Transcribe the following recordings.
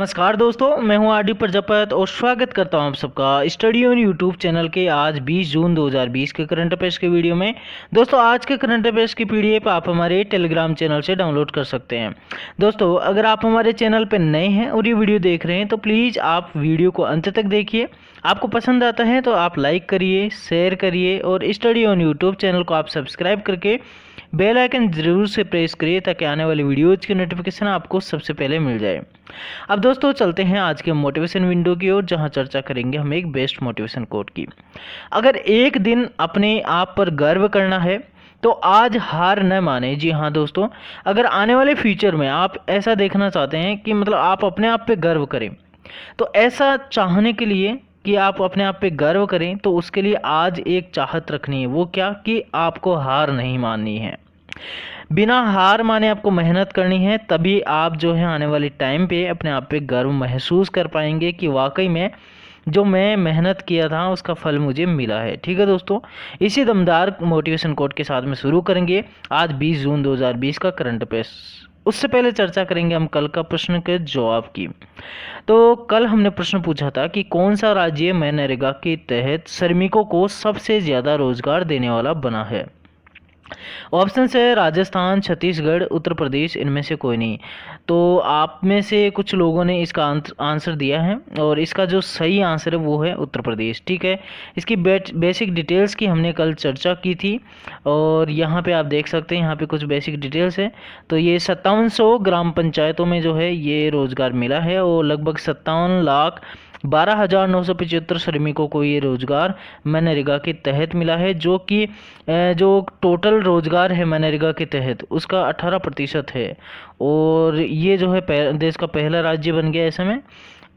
नमस्कार दोस्तों, मैं हूं आर डी प्रजापत और स्वागत करता हूं आप सबका स्टडी ऑन यूट्यूब चैनल के आज 20 जून 2020 के करंट अफेयर्स के वीडियो में। दोस्तों, आज के करंट अफेयर्स की पीडीएफ आप हमारे टेलीग्राम चैनल से डाउनलोड कर सकते हैं। दोस्तों, अगर आप हमारे चैनल पर नए हैं और ये वीडियो देख रहे हैं तो प्लीज़ आप वीडियो को अंत तक देखिए। आपको पसंद आता है तो आप लाइक करिए, शेयर करिए और स्टडी ऑन यूट्यूब चैनल को आप सब्सक्राइब करके बेल आइकन जरूर से प्रेस करिए ताकि आने वाली वीडियोज़ की नोटिफिकेशन आपको सबसे पहले मिल जाए। अब दोस्तों, चलते हैं आज के मोटिवेशन विंडो की ओर, जहां चर्चा करेंगे हम एक बेस्ट मोटिवेशन कोट की। अगर एक दिन अपने आप पर गर्व करना है तो आज हार न माने। जी हाँ दोस्तों, अगर आने वाले फ्यूचर में आप ऐसा देखना चाहते हैं कि मतलब आप अपने आप पे गर्व करें, तो ऐसा चाहने के लिए कि आप अपने आप पे गर्व करें तो उसके लिए आज एक चाहत रखनी है। वो क्या कि आपको हार नहीं माननी है। बिना हार माने आपको मेहनत करनी है, तभी आप जो है आने वाले टाइम पे अपने आप पे गर्व महसूस कर पाएंगे कि वाकई में जो मैं मेहनत किया था उसका फल मुझे मिला है। ठीक है दोस्तों, इसी दमदार मोटिवेशन कोट के साथ में शुरू करेंगे आज 20 जून 2020 का करंट अफेयर्स। उससे पहले चर्चा करेंगे हम कल का प्रश्न के जवाब की। तो कल हमने प्रश्न पूछा था कि कौन सा राज्य मनरेगा के तहत श्रमिकों को सबसे ज़्यादा रोजगार देने वाला बना है। ऑप्शन है राजस्थान, छत्तीसगढ़, उत्तर प्रदेश, इनमें से कोई नहीं। तो आप में से कुछ लोगों ने इसका आंसर दिया है और इसका जो सही आंसर है वो है उत्तर प्रदेश। ठीक है, इसकी बेसिक डिटेल्स की हमने कल चर्चा की थी और यहाँ पे आप देख सकते हैं, यहाँ पे कुछ बेसिक डिटेल्स है। तो ये 5700 ग्राम पंचायतों में जो है ये रोज़गार मिला है और लगभग 57,12,975 श्रमिकों को ये रोज़गार मनरेगा के तहत मिला है, जो कि जो टोटल रोज़गार है मनरेगा के तहत उसका 18% है और ये जो है देश का पहला राज्य बन गया ऐसे में।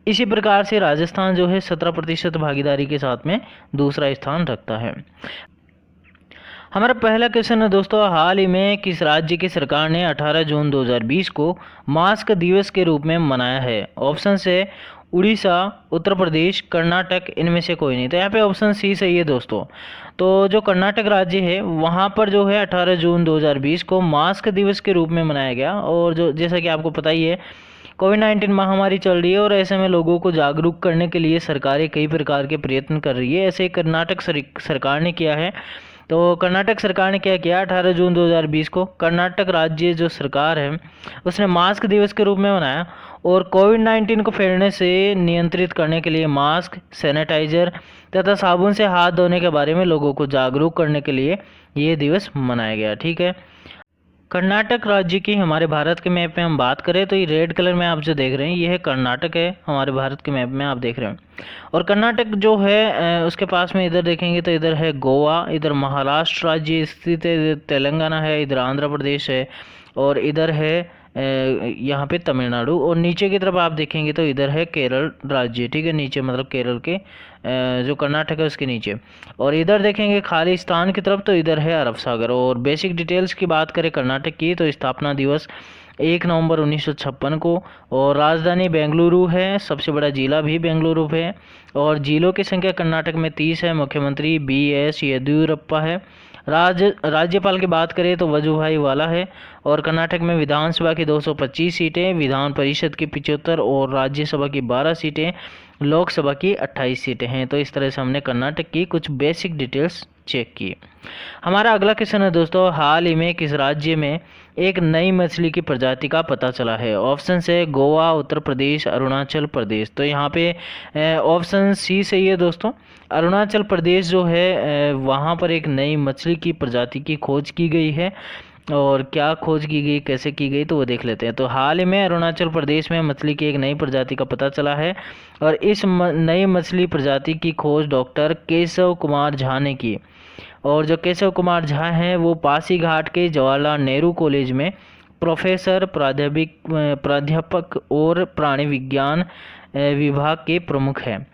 इसी प्रकार से राजस्थान जो है 17% भागीदारी के साथ में दूसरा स्थान रखता है। हमारा पहला क्वेश्चन है दोस्तों, हाल ही में किस राज्य की सरकार ने 18 जून 2020 को मास्क दिवस के रूप में मनाया है। ऑप्शन है उड़ीसा, उत्तर प्रदेश, कर्नाटक, इनमें से कोई नहीं। तो यहाँ पे ऑप्शन सी सही है दोस्तों। तो जो कर्नाटक राज्य है वहाँ पर जो है 18 जून 2020 को मास्क दिवस के रूप में मनाया गया। और जो जैसा कि आपको पता ही है, कोविड-19 महामारी चल रही है और ऐसे में लोगों को जागरूक करने के लिए सरकारें कई प्रकार के प्रयत्न कर रही है। ऐसे कर्नाटक सरकार ने किया है। तो कर्नाटक सरकार ने क्या किया, 18 जून 2020 को कर्नाटक राज्य जो सरकार है उसने मास्क दिवस के रूप में मनाया और कोविड-19 को फैलने से नियंत्रित करने के लिए मास्क, सैनिटाइजर तथा साबुन से हाथ धोने के बारे में लोगों को जागरूक करने के लिए ये दिवस मनाया गया। ठीक है, कर्नाटक राज्य की हमारे भारत के मैप में हम बात करें तो ये रेड कलर में आप जो देख रहे हैं ये है कर्नाटक है, हमारे भारत के मैप में आप देख रहे हैं। और कर्नाटक जो है उसके पास में इधर देखेंगे तो इधर है गोवा, इधर महाराष्ट्र राज्य स्थित है, इधर तेलंगाना है, इधर आंध्र प्रदेश है और इधर है यहाँ पे तमिलनाडु। और नीचे की तरफ आप देखेंगे तो इधर है केरल राज्य। ठीक है, नीचे मतलब केरल के जो कर्नाटक है उसके नीचे। और इधर देखेंगे खालिस्तान की तरफ तो इधर है अरब सागर। और बेसिक डिटेल्स की बात करें कर्नाटक की तो स्थापना दिवस 1 नवंबर 1956 को और राजधानी बेंगलुरु है, सबसे बड़ा जिला भी बेंगलुरु है और जिलों की संख्या कर्नाटक में 30 है। मुख्यमंत्री BS येदियुरप्पा है। राज्यपाल की बात करें तो वजुभाई वाला है। और कर्नाटक में विधानसभा की 225 सीटें, विधान परिषद की 75 और राज्यसभा की 12 सीटें, लोकसभा की 28 सीटें हैं। तो इस तरह से हमने कर्नाटक की कुछ बेसिक डिटेल्स चेक की। हमारा अगला क्वेश्चन है दोस्तों, हाल ही में किस राज्य में एक नई मछली की प्रजाति का पता चला है। ऑप्शन है गोवा, उत्तर प्रदेश, अरुणाचल प्रदेश। तो यहाँ पे ऑप्शन सी सही है दोस्तों। अरुणाचल प्रदेश जो है वहाँ पर एक नई मछली की प्रजाति की खोज की गई है। और क्या खोज की गई, कैसे की गई, तो वो देख लेते हैं। तो हाल ही में अरुणाचल प्रदेश में मछली की एक नई प्रजाति का पता चला है और इस नई मछली प्रजाति की खोज डॉक्टर केशव कुमार झा ने की। और जो केशव कुमार झा हैं वो पासीघाट के जवाहरलाल नेहरू कॉलेज में प्रोफेसर, प्राध्यापक और प्राणी विज्ञान विभाग के प्रमुख हैं।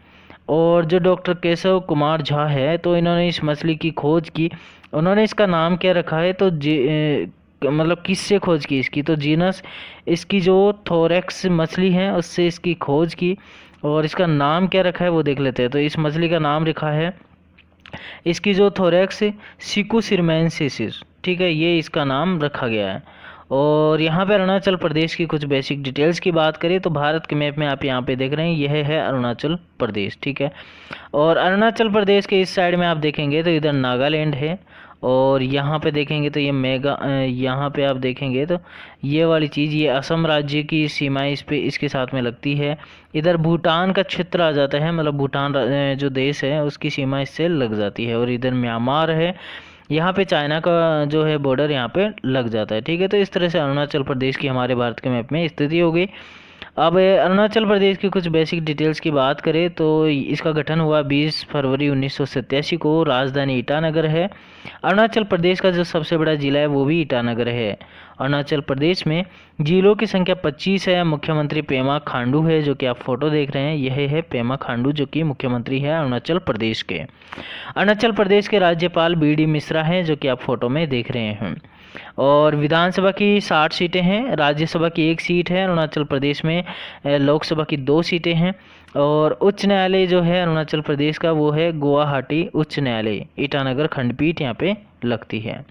और जो डॉक्टर केशव कुमार झा है तो इन्होंने इस मछली की खोज की। उन्होंने इसका नाम क्या रखा है तो मतलब किससे खोज की इसकी, तो जीनस इसकी जो थोरैक्स मछली है उससे इसकी खोज की। और इसका नाम क्या रखा है वो देख लेते हैं। तो इस मछली का नाम रखा है इसकी जो थोरैक्स सिकुसिरमेंसिस। ठीक है, ये इसका नाम रखा गया है। और यहाँ पे अरुणाचल प्रदेश की कुछ बेसिक डिटेल्स की बात करें तो भारत के मैप में आप यहाँ पे देख रहे हैं, यह है अरुणाचल प्रदेश, ठीक है। और अरुणाचल प्रदेश के इस साइड में आप देखेंगे तो इधर नागालैंड है, और यहाँ पे देखेंगे तो ये यहाँ पे आप देखेंगे तो ये वाली चीज़, ये असम राज्य की सीमाएं इस पे इसके साथ में लगती है। इधर भूटान का क्षेत्र आ जाता है, मतलब भूटान जो देश है उसकी सीमा इससे लग जाती है। और इधर म्यांमार है, यहाँ पे चाइना का जो है बॉर्डर यहाँ पे लग जाता है, ठीक है। तो इस तरह से अरुणाचल प्रदेश की हमारे भारत के मैप में स्थिति हो गई। अब अरुणाचल प्रदेश की कुछ बेसिक डिटेल्स की बात करें तो इसका गठन हुआ 20 फरवरी 1987 को। राजधानी ईटानगर है। अरुणाचल प्रदेश का जो सबसे बड़ा जिला है वो भी ईटानगर है। अरुणाचल प्रदेश में जिलों की संख्या 25 है। मुख्यमंत्री पेमा खांडू है, जो कि आप फोटो देख रहे हैं, यह है पेमा खांडू जो कि मुख्यमंत्री है अरुणाचल प्रदेश के। अरुणाचल प्रदेश के राज्यपाल BD मिश्रा हैं, जो कि आप फोटो में देख रहे हैं। और विधानसभा की 60 सीटें हैं, राज्यसभा की 1 सीट है। अरुणाचल प्रदेश में लोकसभा की 2 सीटें हैं। और उच्च न्यायालय जो है अरुणाचल प्रदेश का वो है गुवाहाटी उच्च न्यायालय, ईटानगर खंडपीठ यहाँ पे लगती है।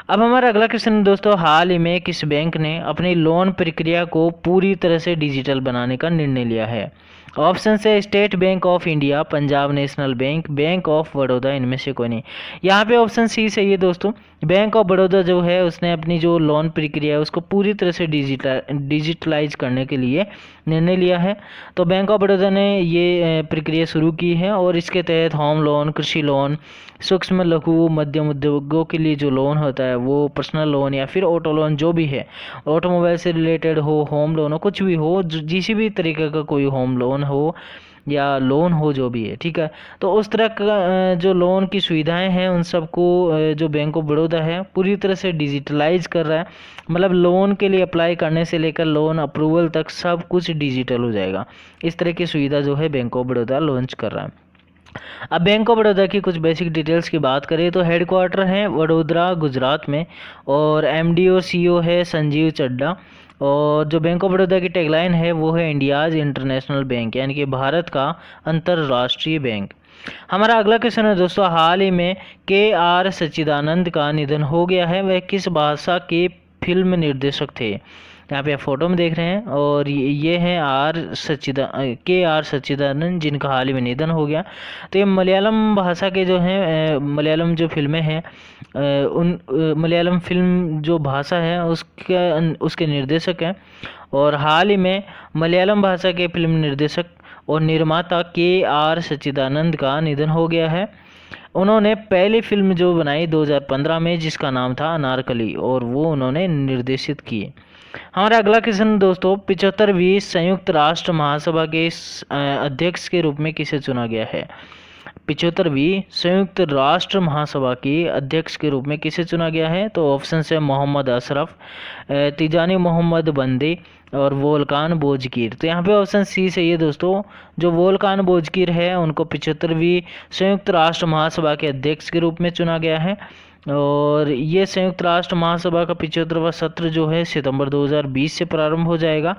अब हमारा अगला क्वेश्चन दोस्तों, हाल ही में किस बैंक ने अपनी लोन प्रक्रिया को पूरी तरह से डिजिटल बनाने का निर्णय लिया है? ऑप्शन है state bank of India, Punjab national bank, bank of Baroda, इनमें से कोई नहीं। यहाँ पे ऑप्शन सी सही है दोस्तों। बैंक ऑफ बड़ौदा जो है उसने अपनी जो लोन प्रक्रिया है उसको पूरी तरह से डिजिटलाइज करने के लिए निर्णय लिया है। तो बैंक ऑफ बड़ौदा ने ये प्रक्रिया शुरू की है, और इसके तहत होम लोन, कृषि लोन, सूक्ष्म लघु मध्यम उद्योगों के लिए जो लोन होता है वो पर्सनल लोन या फिर ऑटो लोन जो भी है, ऑटोमोबाइल से रिलेटेड हो, होम लोन हो, कुछ भी हो, किसी भी तरीके का कोई होम लोन हो या लोन हो जो भी है, ठीक है। तो उस तरह का जो लोन की सुविधाएं हैं उन सबको जो बैंक ऑफ बड़ौदा है पूरी तरह से डिजिटलाइज कर रहा है। मतलब लोन के लिए अप्लाई करने से लेकर लोन अप्रूवल तक सब कुछ डिजिटल हो जाएगा। इस तरह की सुविधा जो है बैंक ऑफ बड़ौदा लॉन्च कर रहा है। अब बैंक ऑफ बड़ौदा की कुछ बेसिक डिटेल्स की बात करें तो हेडक्वार्टर है वडोदरा गुजरात में, और MD और CEO है संजीव चड्डा। और जो बैंक ऑफ बड़ौदा की टैगलाइन है वो है इंडियाज इंटरनेशनल बैंक, यानी कि भारत का अंतर्राष्ट्रीय बैंक। हमारा अगला क्वेश्चन है दोस्तों, हाल ही में KR सच्चिदानंद का निधन हो गया है, वह किस भाषा के फिल्म निर्देशक थे? यहाँ पे आप फोटो में देख रहे हैं, और ये हैं KR सच्चिदानंद, जिनका हाल ही में निधन हो गया। तो ये मलयालम भाषा के जो हैं मलयालम जो फिल्में हैं मलयालम फिल्म जो भाषा है उसके निर्देशक हैं। और हाल ही में मलयालम भाषा के फिल्म निर्देशक और निर्माता KR सच्चिदानंद का निधन हो गया है। उन्होंने पहली फिल्म जो बनाई 2015 में जिसका नाम था अनारकली, और वो उन्होंने निर्देशित की। हमारा अगला क्वेश्चन दोस्तों, 75वीं संयुक्त राष्ट्र महासभा के अध्यक्ष के रूप में किसे चुना गया है? 75वीं संयुक्त राष्ट्र महासभा की अध्यक्ष के रूप में किसे चुना गया है? तो ऑप्शन है मोहम्मद अशरफ, तिजानी मोहम्मद बंदे और वोल्कान बोजकीर। तो यहाँ पे ऑप्शन सी सही है दोस्तों। जो वोल्कान बोजकीर है उनको 75वीं संयुक्त राष्ट्र महासभा के अध्यक्ष के रूप में चुना गया है। और ये संयुक्त राष्ट्र महासभा का 75वां सत्र जो है सितंबर 2020 से प्रारंभ हो जाएगा,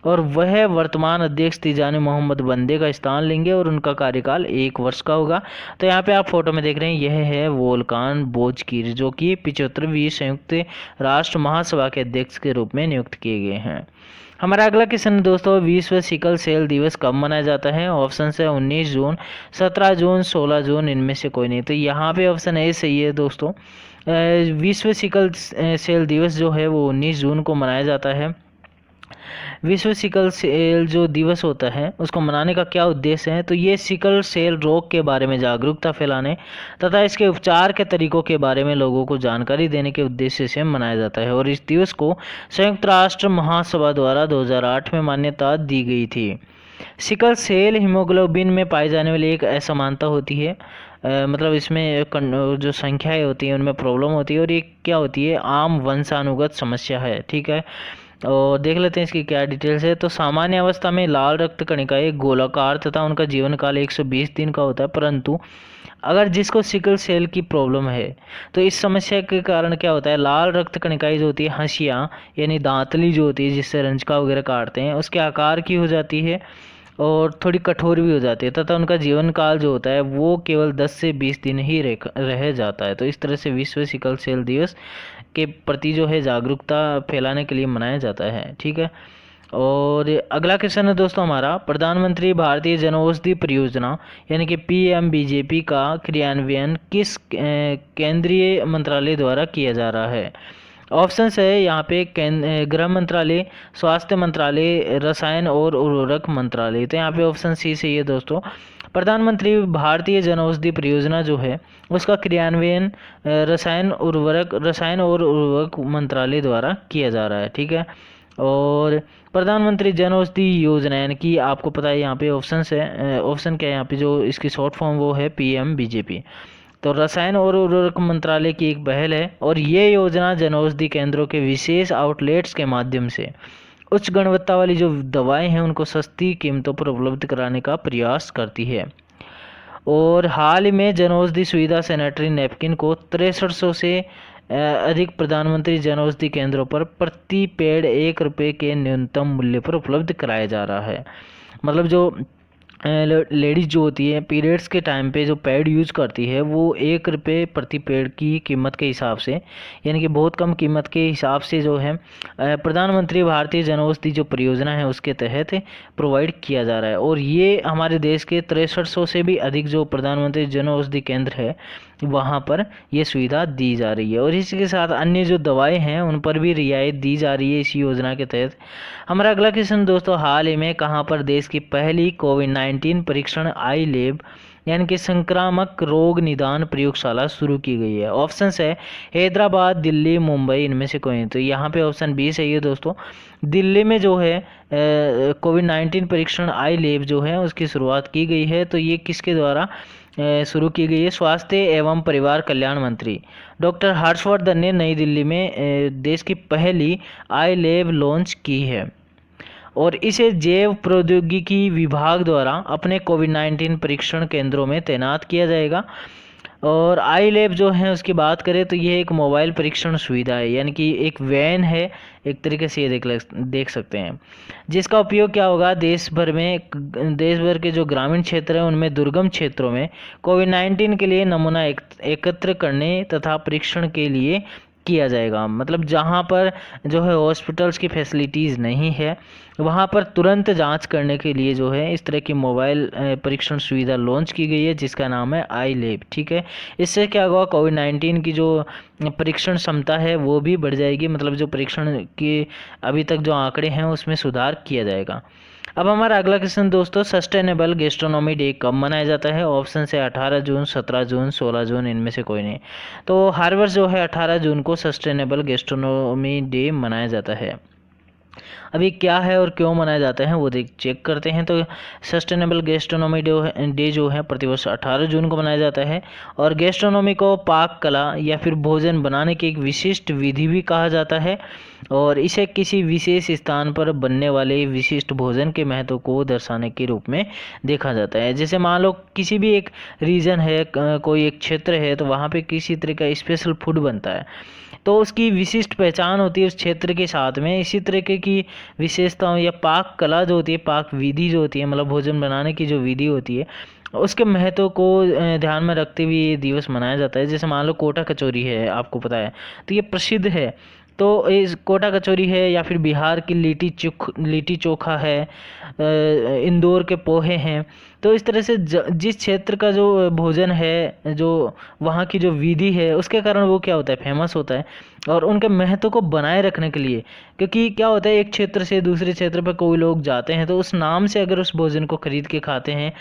और वह वर्तमान अध्यक्ष तिजानी मोहम्मद बंदे का स्थान लेंगे, और उनका कार्यकाल 1 वर्ष का होगा। तो यहाँ पे आप फोटो में देख रहे हैं, यह है वोल्कान बोजकीर, जो कि 75वीं संयुक्त राष्ट्र महासभा के अध्यक्ष के रूप में नियुक्त किए गए हैं। हमारा अगला क्वेश्चन दोस्तों, विश्व सिकल सेल दिवस कब मनाया जाता है? ऑप्शन है 19 जून, 17 जून, 16 जून, इनमें से कोई नहीं। तो यहाँ पे ऑप्शन ए सही है दोस्तों। विश्व सिकल सेल दिवस जो है वो 19 जून को मनाया जाता है। विश्व सिकल सेल जो दिवस होता है उसको मनाने का क्या उद्देश्य है? तो ये सिकल सेल रोग के बारे में जागरूकता फैलाने तथा इसके उपचार के तरीकों के बारे में लोगों को जानकारी देने के उद्देश्य से मनाया जाता है। और इस दिवस को संयुक्त राष्ट्र महासभा द्वारा 2008 में मान्यता दी गई थी। सिकल सेल हीमोग्लोबिन में पाई जाने वाली एक असमानता होती है। मतलब इसमें जो संख्याएं होती हैं उनमें प्रॉब्लम होती है, और ये क्या होती है? आम वंशानुगत समस्या है, ठीक है। और देख लेते हैं इसकी क्या डिटेल्स है। तो सामान्य अवस्था में लाल रक्त कणिकाएं गोलाकार तथा उनका जीवन काल 120 दिन का होता है, परंतु अगर जिसको सिकल सेल की प्रॉब्लम है तो इस समस्या के कारण क्या होता है, लाल रक्त कणिकाएं जो होती है हंसियाँ यानी दांतली जो होती है जिससे रंजका वगैरह काटते हैं उसके आकार की हो जाती है, और थोड़ी कठोर भी हो जाती है, तथा उनका जीवन काल जो होता है वो केवल 10 से 20 दिन ही रह जाता है। तो इस तरह से विश्व सिकल सेल दिवस के प्रति जो है जागरूकता फैलाने के लिए मनाया जाता है। ठीक है, और अगला क्वेश्चन है दोस्तों हमारा, प्रधानमंत्री भारतीय जनऔषधि परियोजना यानी कि PMBJP का क्रियान्वयन किस केंद्रीय मंत्रालय द्वारा किया जा रहा है? ऑप्शंस है यहाँ पे गृह मंत्रालय, स्वास्थ्य मंत्रालय, रसायन और उर्वरक मंत्रालय। तो यहाँ पे ऑप्शन सी सही है दोस्तों। प्रधानमंत्री भारतीय जनऔषधि परियोजना जो है उसका क्रियान्वयन रसायन और उर्वरक मंत्रालय द्वारा किया जा रहा है। ठीक है, और प्रधानमंत्री जन औषधि योजना यानी कि आपको पता है यहाँ पे ऑप्शंस है, ऑप्शन क्या है यहाँ पे, जो इसकी शॉर्ट फॉर्म वो है PMBJP। तो रसायन और उर्वरक मंत्रालय की एक पहल है और ये योजना जन औषधि केंद्रों के विशेष आउटलेट्स के माध्यम से उच्च गुणवत्ता वाली जो दवाएं हैं उनको सस्ती कीमतों पर उपलब्ध कराने का प्रयास करती है। और हाल ही में जन औषधि सुविधा सैनिटरी नैपकिन को 6300 से अधिक प्रधानमंत्री जन औषधि केंद्रों पर प्रति पेड़ ₹1 के न्यूनतम मूल्य पर उपलब्ध कराया जा रहा है। मतलब जो लेडीज़ जो होती है पीरियड्स के टाइम पे जो पैड यूज़ करती है वो ₹1 प्रति पेड़ की कीमत के हिसाब से, यानी कि बहुत कम कीमत के हिसाब से जो है प्रधानमंत्री भारतीय जनऔषधि जो परियोजना है उसके तहत प्रोवाइड किया जा रहा है। और ये हमारे देश के 6300 से भी अधिक जो प्रधानमंत्री जनऔषधि केंद्र है वहाँ पर ये सुविधा दी जा रही है। और इसी के साथ अन्य जो दवाएं हैं उन पर भी रियायत दी जा रही है इस योजना के तहत। हमारा अगला क्वेश्चन दोस्तों, हाल ही में कहाँ पर देश की पहली कोविड-19 परीक्षण आई लैब यानी कि संक्रामक रोग निदान प्रयोगशाला शुरू की गई है? ऑप्शंस है हैदराबाद, दिल्ली, मुंबई, इनमें से कोई। तो यहाँ पे ऑप्शन बी सही है दोस्तों। दिल्ली में जो है कोविड-19 परीक्षण आई लैब जो है उसकी शुरुआत की गई है। तो ये किसके द्वारा शुरू की गई है? स्वास्थ्य एवं परिवार कल्याण मंत्री डॉक्टर हर्षवर्धन ने नई दिल्ली में देश की पहली आई लैब लॉन्च की है और इसे जैव प्रौद्योगिकी विभाग द्वारा अपने कोविड-19 परीक्षण केंद्रों में तैनात किया जाएगा। और आई लैब जो है उसकी बात करें तो ये एक मोबाइल परीक्षण सुविधा है, यानी कि एक वैन है एक तरीके से, ये देख सकते हैं, जिसका उपयोग क्या होगा देश भर के जो ग्रामीण क्षेत्र हैं उनमें दुर्गम क्षेत्रों में कोविड-19 के लिए नमूना एकत्र करने तथा परीक्षण के लिए किया जाएगा। मतलब जहाँ पर जो है हॉस्पिटल्स की फैसिलिटीज़ नहीं है वहाँ पर तुरंत जांच करने के लिए जो है इस तरह की मोबाइल परीक्षण सुविधा लॉन्च की गई है जिसका नाम है आई लैब। ठीक है, इससे क्या होगा कोविड-19 की जो परीक्षण क्षमता है वो भी बढ़ जाएगी, मतलब जो परीक्षण के अभी तक जो आंकड़े हैं उसमें सुधार किया जाएगा। अब हमारा अगला क्वेश्चन दोस्तों, सस्टेनेबल गैस्ट्रोनॉमी डे कब मनाया जाता है? ऑप्शन है 18 जून, 17 जून, 16 जून, इनमें से कोई नहीं। तो हर वर्ष जो है 18 जून को सस्टेनेबल गैस्ट्रोनॉमी डे मनाया जाता है। अभी क्या है और क्यों मनाया जाता है वो चेक करते हैं। तो सस्टेनेबल गैस्ट्रोनॉमी डे जो है प्रतिवर्ष 18 जून को मनाया जाता है और गैस्ट्रोनॉमी को पाक कला या फिर भोजन बनाने की एक विशिष्ट विधि भी कहा जाता है और इसे किसी विशेष स्थान पर बनने वाले विशिष्ट भोजन के महत्व को दर्शाने के रूप में देखा जाता है। जैसे मान लो किसी भी एक रीजन है, कोई एक क्षेत्र है, तो वहाँ पे किसी तरह का स्पेशल फूड बनता है तो उसकी विशिष्ट पहचान होती है उस क्षेत्र के साथ में। इसी तरीके की विशेषताओं या पाक कला जो होती है, पाक विधि जो होती है, मतलब भोजन बनाने की जो विधि होती है उसके महत्व को ध्यान में रखते हुए ये दिवस मनाया जाता है। जैसे मान लो कोटा कचौरी है, आपको पता है, तो ये प्रसिद्ध है। तो इस कोटा कचौरी है या फिर बिहार की लिट्टी चोखा है, इंदौर के पोहे हैं। तो इस तरह से जिस क्षेत्र का जो भोजन है, जो वहाँ की जो विधि है, उसके कारण वो क्या होता है, फेमस होता है। और उनके महत्व को बनाए रखने के लिए, क्योंकि क्या होता है एक क्षेत्र से दूसरे क्षेत्र पर कोई लोग जाते हैं तो उस नाम से अगर उस भोजन को खरीद के खाते हैं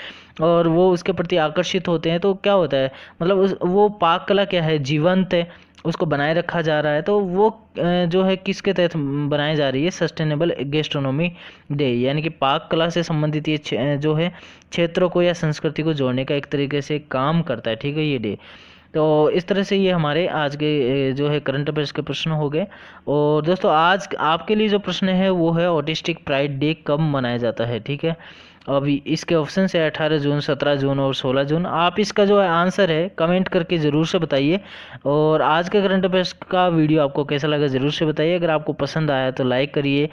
और वो उसके प्रति आकर्षित होते हैं तो क्या होता है, मतलब वो पाक कला क्या है, जीवंत है, उसको बनाए रखा जा रहा है। तो वो जो है किसके तहत बनाई जा रही है? सस्टेनेबल गैस्ट्रोनॉमी डे, यानी कि पाक कला से संबंधित ये जो है क्षेत्रों को या संस्कृति को जोड़ने का एक तरीके से काम करता है। ठीक है, ये डे। तो इस तरह से ये हमारे आज के जो है करंट अफेयर्स के प्रश्न हो गए। और दोस्तों आज आपके लिए जो प्रश्न है वो है ऑटिस्टिक प्राइड डे कब मनाया जाता है? ठीक है, अभी इसके ऑप्शन है 18 जून, 17 जून और 16 जून। आप इसका जो है आंसर है कमेंट करके ज़रूर से बताइए। और आज के करंट अफेयर्स का वीडियो आपको कैसा लगा ज़रूर से बताइए। अगर आपको पसंद आया तो लाइक करिए,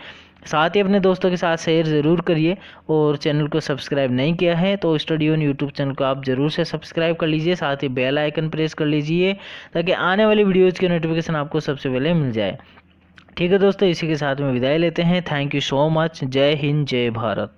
साथ ही अपने दोस्तों के साथ शेयर ज़रूर करिए। और चैनल को सब्सक्राइब नहीं किया है तो स्टडी ऑन यूट्यूब चैनल को आप ज़रूर से सब्सक्राइब कर लीजिए, साथ ही बेल आइकन प्रेस कर लीजिए ताकि आने वाली वीडियोज़ की नोटिफिकेशन आपको सबसे पहले मिल जाए। ठीक है दोस्तों, इसी के साथ में विदाई लेते हैं। Thank you so much. जय हिंद, जय भारत।